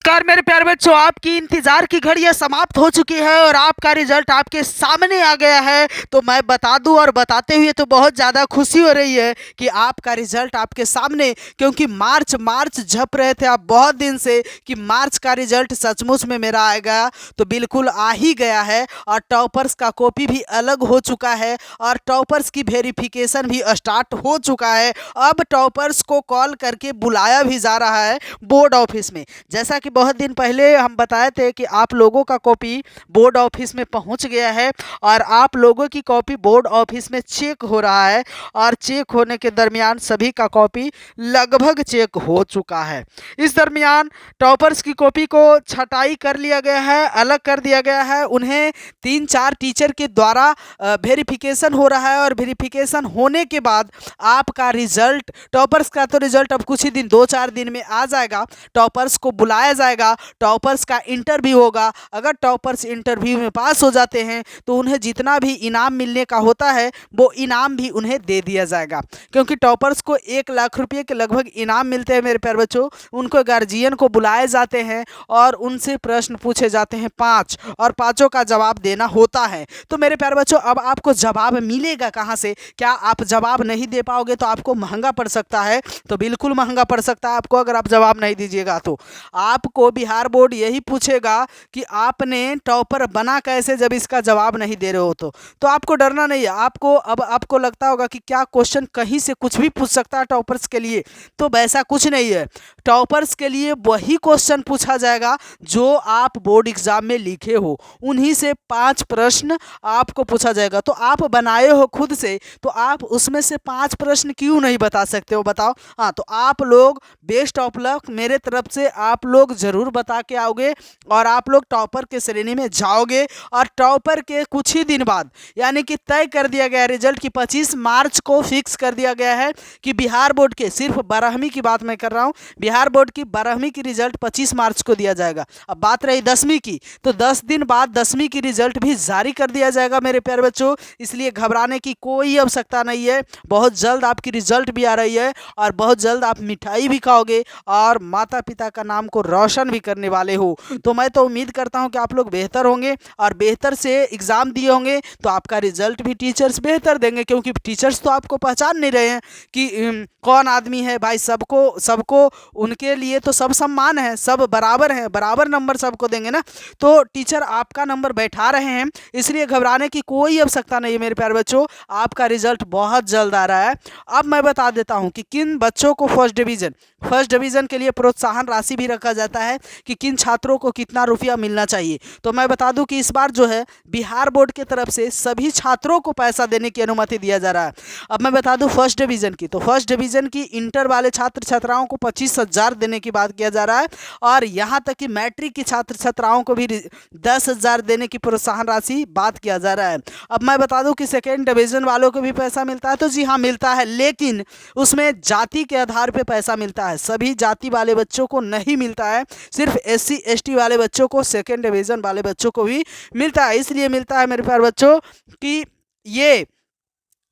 नमस्कार मेरे प्यारे बच्चों, आपकी इंतजार की घड़ियां समाप्त हो चुकी है और आपका रिजल्ट आपके सामने आ गया है। तो मैं बता दूं और बताते हुए तो बहुत ज़्यादा खुशी हो रही है कि आपका रिजल्ट आपके सामने, क्योंकि मार्च मार्च झप रहे थे आप बहुत दिन से कि मार्च का रिजल्ट सचमुच में मेरा आएगा, तो बिल्कुल आ ही गया है। और टॉपर्स का कॉपी भी अलग हो चुका है और टॉपर्स की वेरिफिकेशन भी स्टार्ट हो चुका है। अब टॉपर्स को कॉल करके बुलाया भी जा रहा है बोर्ड ऑफिस में। जैसा कि बहुत दिन पहले हम बताए थे कि आप लोगों का कॉपी बोर्ड ऑफिस में पहुंच गया है और आप लोगों की कॉपी बोर्ड ऑफिस में चेक हो रहा है और चेक होने के दरमियान सभी का कॉपी लगभग चेक हो चुका है। इस दरमियान टॉपर्स की कॉपी को छटाई कर लिया गया है, अलग कर दिया गया है। उन्हें 3-4 टीचर के द्वारा वेरिफिकेशन हो रहा है और वेरिफिकेशन होने के बाद आपका रिजल्ट, टॉपर्स का तो रिजल्ट अब कुछ ही दिन 2-4 दिन में आ जाएगा। टॉपर्स को बुलाया जाएगा, टॉपर्स का इंटरव्यू होगा। अगर टॉपर्स इंटरव्यू में पास हो जाते हैं तो उन्हें जितना भी इनाम मिलने का होता है वो इनाम भी उन्हें दे दिया जाएगा, क्योंकि टॉपर्स को 1 लाख रुपये के लगभग इनाम मिलते हैं मेरे प्यारे बच्चों। उनको गार्जियन को बुलाए जाते हैं और उनसे प्रश्न पूछे जाते हैं 5 और पाँचों का जवाब देना होता है। तो मेरे प्यारे बच्चों, अब आपको जवाब मिलेगा कहाँ से? क्या आप जवाब नहीं दे पाओगे तो आपको महंगा पड़ सकता है, तो बिल्कुल महंगा पड़ सकता है आपको अगर आप जवाब नहीं दीजिएगा। तो आपको बिहार बोर्ड यही पूछेगा कि आपने टॉपर बना कैसे जब इसका जवाब नहीं दे रहे हो। तो आपको डरना नहीं है। आपको लगता होगा कि क्या क्वेश्चन कहीं से कुछ भी पूछ सकता है टॉपर्स के लिए, तो वैसा कुछ नहीं है। टॉपर्स के लिए वही क्वेश्चन पूछा जाएगा जो आप बोर्ड एग्जाम में लिखे हो, उन्हीं से 5 प्रश्न आपको पूछा जाएगा। तो आप बनाए हो खुद से, तो आप उसमें से 5 प्रश्न क्यों नहीं बता सकते हो, बताओ। हाँ, तो आप लोग बेस्ट ऑफ लक, मेरे तरफ से आप लोग ज़रूर बता के आओगे और आप लोग टॉपर के श्रेणी में जाओगे। और टॉपर के कुछ ही दिन बाद, यानी कि तय कर दिया गया रिजल्ट की 25 मार्च को फिक्स कर दिया गया है कि बिहार बोर्ड के, सिर्फ 12वीं की बात मैं कर रहा हूँ, बिहार बोर्ड की 12वीं की रिजल्ट 25 मार्च को दिया जाएगा। अब बात रही 10वीं की, तो 10 दिन बाद 10वीं की रिजल्ट भी जारी कर दिया जाएगा मेरे प्यारे बच्चों। इसलिए घबराने की कोई आवश्यकता नहीं है। बहुत जल्द आपकी रिजल्ट भी आ रही है और बहुत जल्द आप मिठाई भी खाओगे और माता पिता का नाम को रोशन भी करने वाले हो। तो मैं तो उम्मीद करता हूं कि आप लोग बेहतर होंगे और बेहतर से एग्ज़ाम दिए होंगे, तो आपका रिजल्ट भी टीचर्स बेहतर देंगे, क्योंकि टीचर्स तो आपको पहचान नहीं रहे हैं कि कौन आदमी है भाई। सबको उनके लिए तो सब सम्मान है, सब बराबर हैं, बराबर नंबर सबको देंगे ना। तो टीचर आपका नंबर बैठा रहे हैं, इसलिए घबराने की कोई आवश्यकता नहीं है मेरे प्यारे बच्चों। आपका रिजल्ट बहुत जल्द आ रहा है। अब मैं बता देता हूं कि किन बच्चों को फर्स्ट डिवीज़न के लिए प्रोत्साहन राशि भी रखा जाता है कि किन छात्रों को कितना रुपया मिलना चाहिए। तो मैं बता दूं कि इस बार जो है बिहार बोर्ड की तरफ से सभी छात्रों को पैसा देने की अनुमति दिया जा रहा है। अब मैं बता दूं फर्स्ट डिवीज़न की, तो फर्स्ट डिवीज़न की इंटर वाले छात्र छात्राओं को 25,000 देने की बात किया जा रहा है और यहाँ तक कि मैट्रिक की छात्र छात्राओं को भी 10,000 देने की प्रोत्साहन राशि बात किया जा रहा है। अब मैं बता दूं कि सेकेंड डिवीज़न वालों को भी पैसा मिलता है, तो जी हाँ मिलता है, लेकिन उसमें जाति के आधार पर पैसा मिलता है। सभी जाति वाले बच्चों को नहीं मिलता है, सिर्फ SC ST वाले बच्चों को, सेकेंड डिवीज़न वाले बच्चों को भी मिलता है। इसलिए मिलता है मेरे प्यारे बच्चों कि ये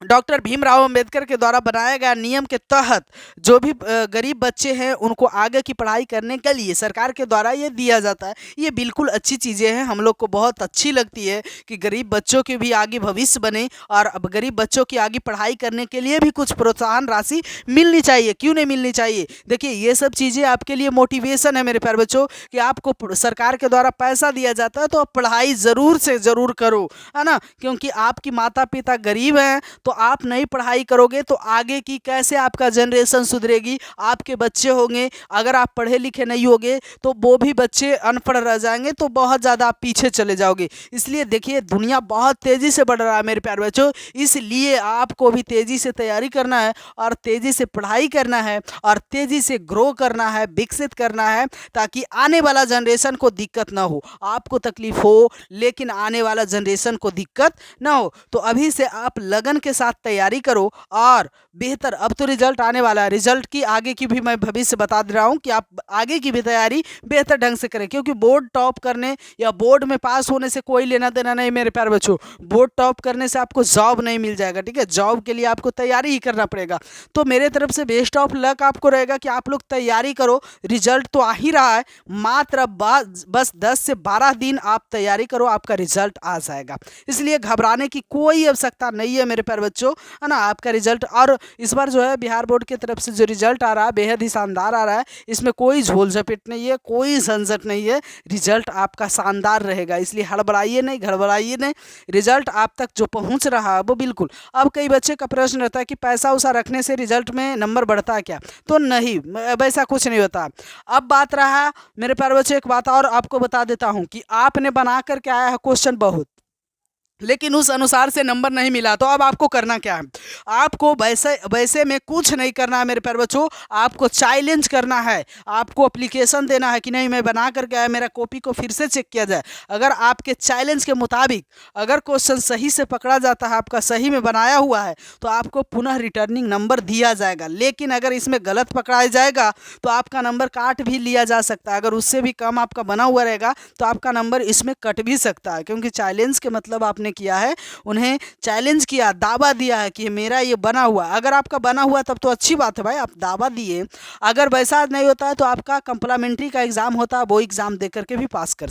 डॉक्टर भीमराव अंबेडकर के द्वारा बनाया गया नियम के तहत जो भी गरीब बच्चे हैं उनको आगे की पढ़ाई करने के लिए सरकार के द्वारा ये दिया जाता है। ये बिल्कुल अच्छी चीज़ें हैं, हम लोग को बहुत अच्छी लगती है कि गरीब बच्चों के भी आगे भविष्य बने और अब गरीब बच्चों की आगे पढ़ाई करने के लिए भी कुछ प्रोत्साहन राशि मिलनी चाहिए। क्यों नहीं मिलनी चाहिए? देखिए, ये सब चीज़ें आपके लिए मोटिवेशन है मेरे प्यारे बच्चों कि आपको सरकार के द्वारा पैसा दिया जाता है तो आप पढ़ाई ज़रूर से ज़रूर करो, है ना। क्योंकि आपकी माता पिता गरीब हैं, तो आप नहीं पढ़ाई करोगे तो आगे की कैसे आपका जनरेशन सुधरेगी। आपके बच्चे होंगे, अगर आप पढ़े लिखे नहीं होगे तो वो भी बच्चे अनपढ़ रह जाएंगे, तो बहुत ज़्यादा आप पीछे चले जाओगे। इसलिए देखिए, दुनिया बहुत तेज़ी से बढ़ रहा है मेरे प्यारे बच्चों, इसलिए आपको भी तेज़ी से तैयारी करना है और तेज़ी से पढ़ाई करना है और तेज़ी से ग्रो करना है, विकसित करना है, ताकि आने वाला जनरेशन को दिक्कत ना हो। आपको तकलीफ हो लेकिन आने वाला जनरेशन को दिक्कत ना हो। तो अभी से आप लगन के साथ तैयारी करो और बेहतर, अब तो रिजल्ट आने वाला है, रिजल्ट की आगे की भी मैं भविष्य बता दे रहा हूँ कि आप आगे की भी तैयारी बेहतर ढंग से करें, क्योंकि बोर्ड टॉप करने या बोर्ड में पास होने से कोई लेना देना नहीं मेरे प्यारे बच्चों। बोर्ड टॉप करने से आपको जॉब नहीं मिल जाएगा, ठीक है, जॉब के लिए आपको तैयारी ही करना पड़ेगा। तो मेरे तरफ से बेस्ट ऑफ लक आपको रहेगा कि आप लोग तैयारी करो, रिजल्ट तो आ ही रहा है, मात्र बस 10 से 12 दिन आप तैयारी करो, आपका रिजल्ट आ जाएगा। इसलिए घबराने की कोई आवश्यकता नहीं है मेरे प्यारे बच्चों, है ना। आपका रिजल्ट, और इस बार जो है बिहार बोर्ड की तरफ से जो रिजल्ट आ रहा है बेहद ही शानदार आ रहा है, इसमें कोई झोल झपेट नहीं है, कोई झंझट नहीं है, रिजल्ट आपका शानदार रहेगा। इसलिए हड़बड़ाइए नहीं, घबराइए नहीं, रिजल्ट आप तक जो पहुंच रहा है वो बिल्कुल। अब कई बच्चे का प्रश्न रहता है कि पैसा उसा रखने से रिजल्ट में नंबर बढ़ता है क्या? तो नहीं, वैसा कुछ नहीं होता। अब बात रहा मेरे प्यारे बच्चों, एक बात और आपको बता देता हूं कि आपने बना करके आया है क्वेश्चन बहुत, लेकिन उस अनुसार से नंबर नहीं मिला, तो अब आपको करना क्या है? आपको वैसे वैसे में कुछ नहीं करना है मेरे प्यारे बच्चों, आपको चैलेंज करना है, आपको एप्लीकेशन देना है कि नहीं मैं बना करके आया, मेरा कॉपी को फिर से चेक किया जाए। अगर आपके चैलेंज के मुताबिक अगर क्वेश्चन सही से पकड़ा जाता है, आपका सही में बनाया हुआ है, तो आपको पुनः रिटर्निंग नंबर दिया जाएगा। लेकिन अगर इसमें गलत पकड़ाया जाएगा तो आपका नंबर काट भी लिया जा सकता है। अगर उससे भी कम आपका बना हुआ रहेगा तो आपका नंबर इसमें कट भी सकता है, क्योंकि चैलेंज के मतलब आपने किया है, उन्हें चैलेंज किया, दावा दिया है कि मेरा ये बना हुआ। अगर आपका बना हुआ तब तो अच्छी बात है भाई, आप दावा दिए। अगर वैसा नहीं होता है तो आपका कंप्लीमेंट्री का एग्जाम होता है, वो एग्जाम दे करके भी पास कर